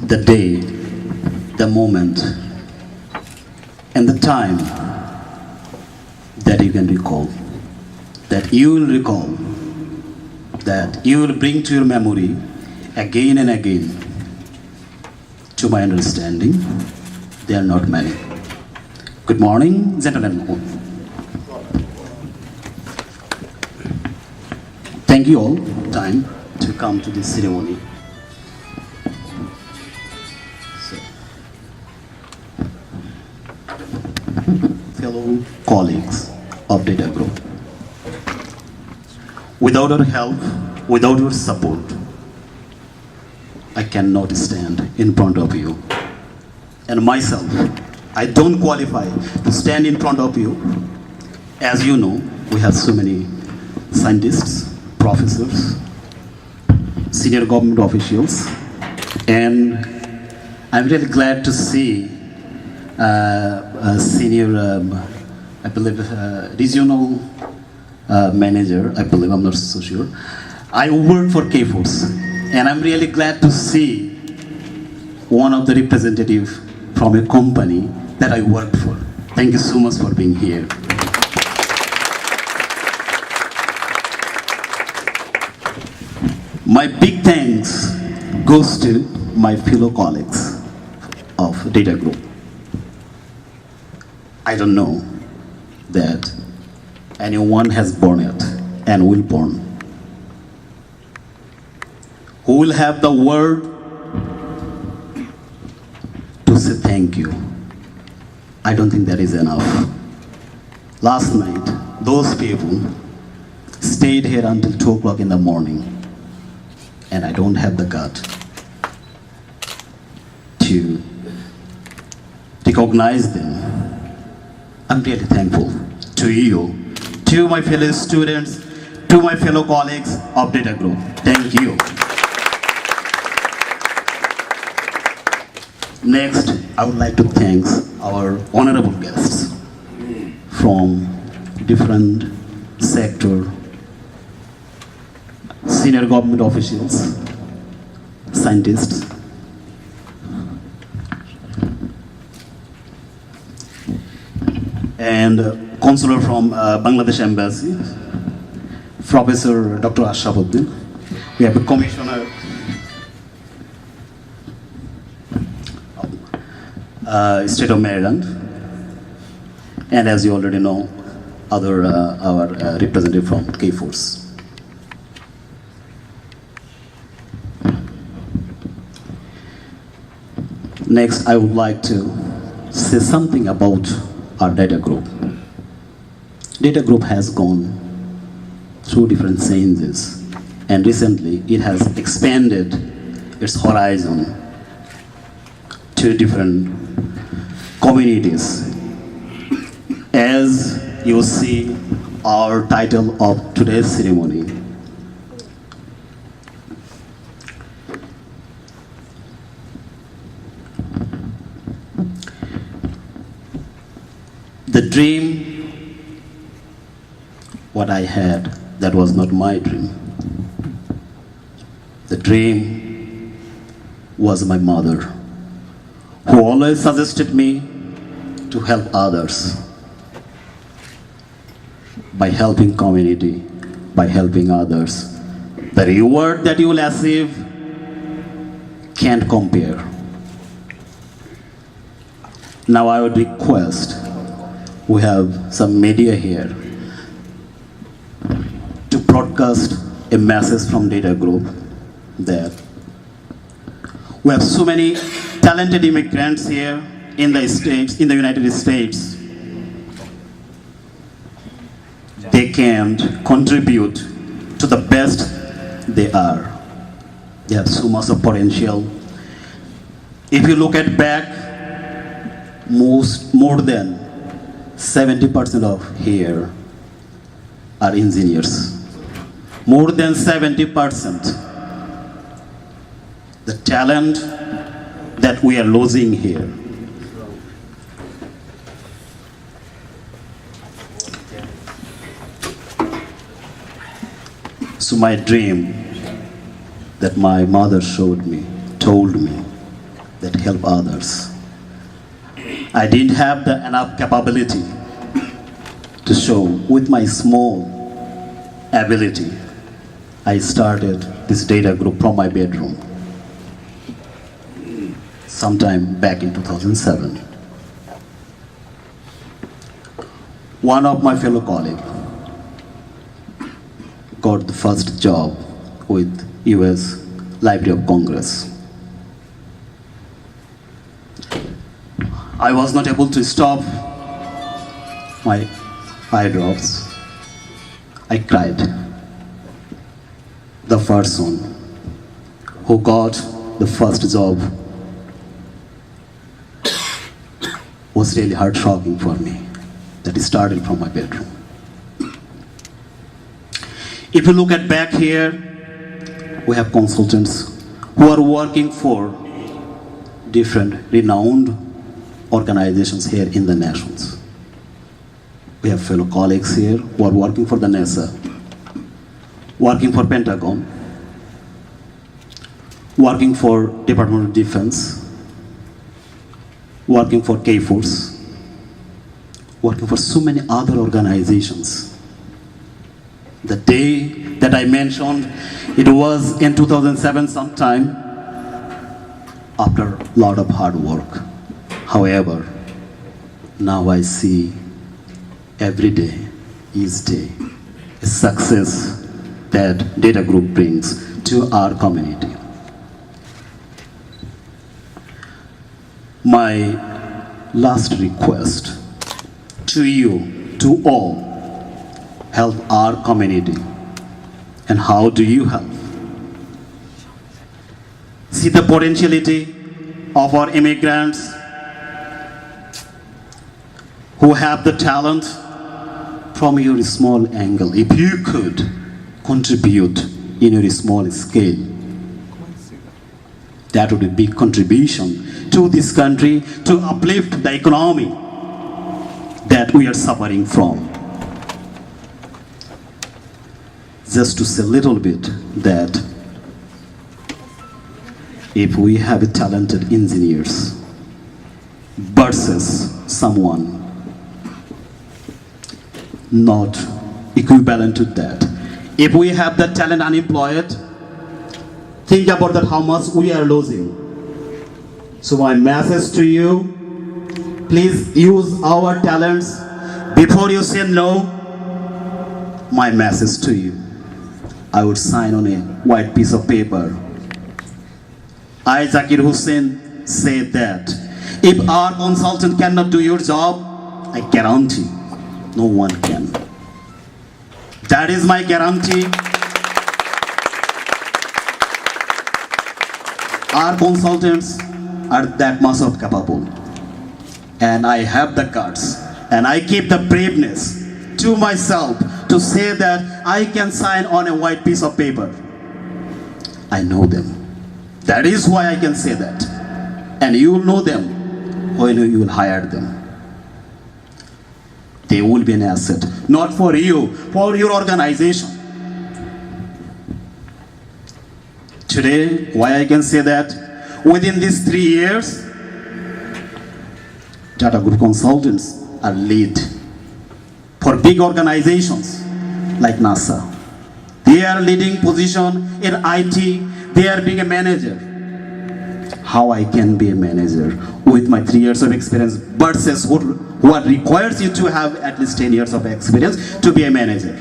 the day, the moment, and the time that you can recall, that you will recall, that you will bring to your memory again and again. To my understanding, they are not many. Good morning, gentlemen. Thank you all for time to come to this ceremony. Fellow colleagues of Data Group, without your help, without your support, I cannot stand in front of you. And myself, I don't qualify to stand in front of you. As you know, we have so many scientists, professors, senior government officials, and I'm really glad to see a senior, I believe, regional manager, I believe, I'm not so sure. I work for K-Force, and I'm really glad to see one of the representatives from a company that I worked for. Thank you so much for being here. My big thanks goes to my fellow colleagues of Data Group. I don't know that anyone has born it and will born who will have the word to say thank you. I don't think that is enough. Last night, those people stayed here until 2 o'clock in the morning, and I don't have the gut to recognize them. I'm really thankful to you, to my fellow students, to my fellow colleagues of Data Group. Thank you. Next, I would like to thank our honorable guests from different sector, senior government officials, scientists, and consular from Bangladesh Embassy, Professor Dr. Ashafuddin. We have a commissioner, State of Maryland, and as you already know, our representative from K-Force. Next, I would like to say something about our Data Group. Data Group has gone through different changes, and recently it has expanded its horizon to different communities. As you see our title of today's ceremony, the dream, what I had, that was not my dream. The dream was my mother, who always suggested me to help others by helping community, by helping others. The reward that you will achieve can't compare. Now I would request, we have some media here, to broadcast a message from Data Group that we have so many talented immigrants here in the States, in the United States. They can contribute to the best they are. They have so much of potential. If you look at back, more than 70% of here are engineers. More than 70%. The talent that we are losing here. So my dream that my mother showed me, told me, that help others. I didn't have the enough capability to show with my small ability. I started this data group from my bedroom sometime back in 2007. One of my fellow colleagues got the first job with US Library of Congress. I was not able to stop my eye drops. I cried. The person who got the first job was really heart-shocking for me. That started from my bedroom. If you look at back here, we have consultants who are working for different renowned organizations here in the nations. We have fellow colleagues here who are working for the NASA, working for Pentagon, working for Department of Defense, working for K-Force, working for so many other organizations. The day that I mentioned, it was in 2007 sometime, after a lot of hard work. However, now I see every day, each day, a success that Data Group brings to our community. My last request to you, to all, help our community. And how do you help? See the potentiality of our immigrants who have the talent from your small angle. If you could contribute in your small scale, that would be a big contribution to this country to uplift the economy that we are suffering from. Just to say a little bit that if we have talented engineers versus someone not equivalent to that, if we have the talent unemployed, think about that how much we are losing. So my message to you, please use our talents before you say no. My message to you, I would sign on a white piece of paper. I, Zakir Hussain, said that if our consultant cannot do your job, I guarantee no one can. That is my guarantee. Our consultants are that much of capable. And I have the guts and I keep the braveness to myself to say that I can sign on a white piece of paper. I know them. That is why I can say that. And you will know them when you will hire them. They will be an asset, not for you, for your organization. Today, why I can say that, within these 3 years, Data Group consultants are lead for big organizations like NASA. They are leading position in IT, they are being a manager. How I can be a manager with my 3 years of experience versus what requires you to have at least 10 years of experience to be a manager.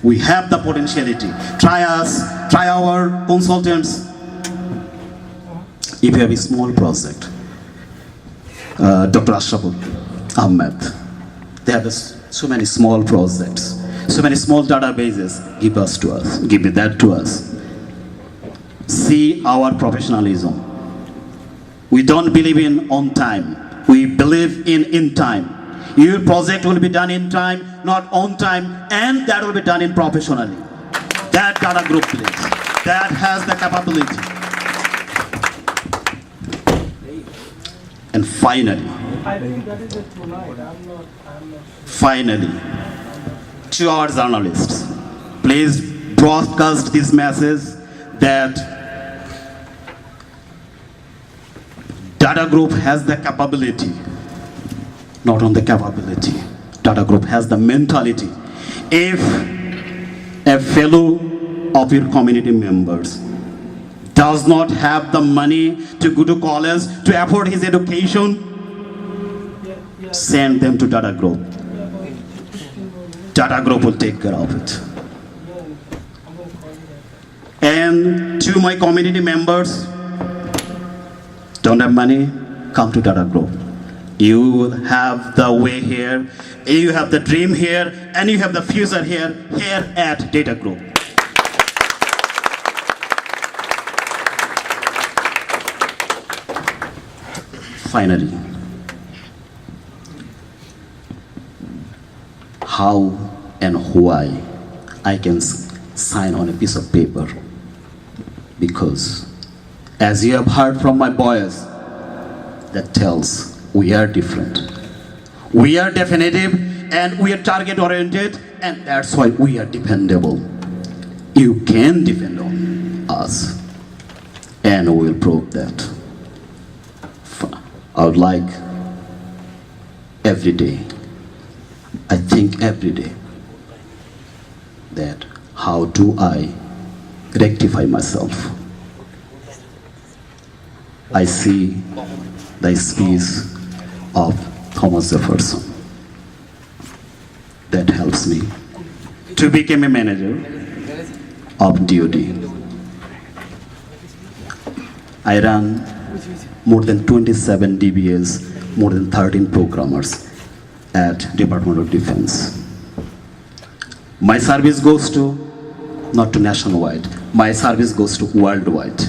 We have the potentiality. Try us, try our consultants. If you have a small project, Dr. Ashraf Ahmed, they have so many small projects, so many small databases. Give that to us. See our professionalism. We don't believe in on time. We believe in time. Your project will be done in time, not on time, and that will be done in professionally. That Data Group believes. That has the capability. And finally, to our journalists, please broadcast this message that Data Group has the capability, not on the capability. Data Group has the mentality. If a fellow of your community members does not have the money to go to college to afford his education, send them to Data Group. Data Group will take care of it. And to my community members, don't have money, come to Data Group. You have the way here, you have the dream here, and you have the future here at Data Group. Finally, how and why I can sign on a piece of paper, because as you have heard from my boys, that tells we are different, we are definitive, and we are target oriented, and that's why we are dependable. You can depend on us, and we will prove that. I would like every day, I think every day, that how do I rectify myself? I see the speech of Thomas Jefferson that helps me to become a manager of DoD. I run more than 27 DBAs, more than 13 programmers at Department of Defense. My service goes to, not to nationwide, my service goes to worldwide.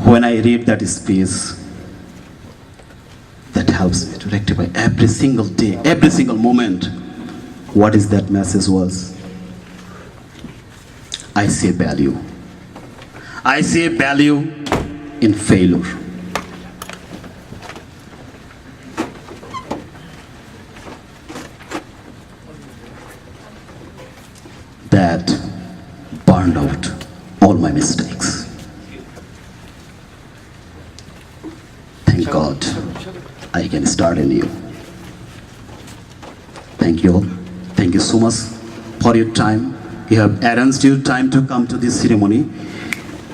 When I read that speech, that helps me to rectify every single day, every single moment. What is that message was? I see value. I see value in failure. That burned out all my mistakes. Thank God I can start anew. Thank you all. Thank you so much for your time. You have arranged your time to come to this ceremony.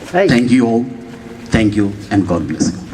Thank you all. Thank you, and God bless you.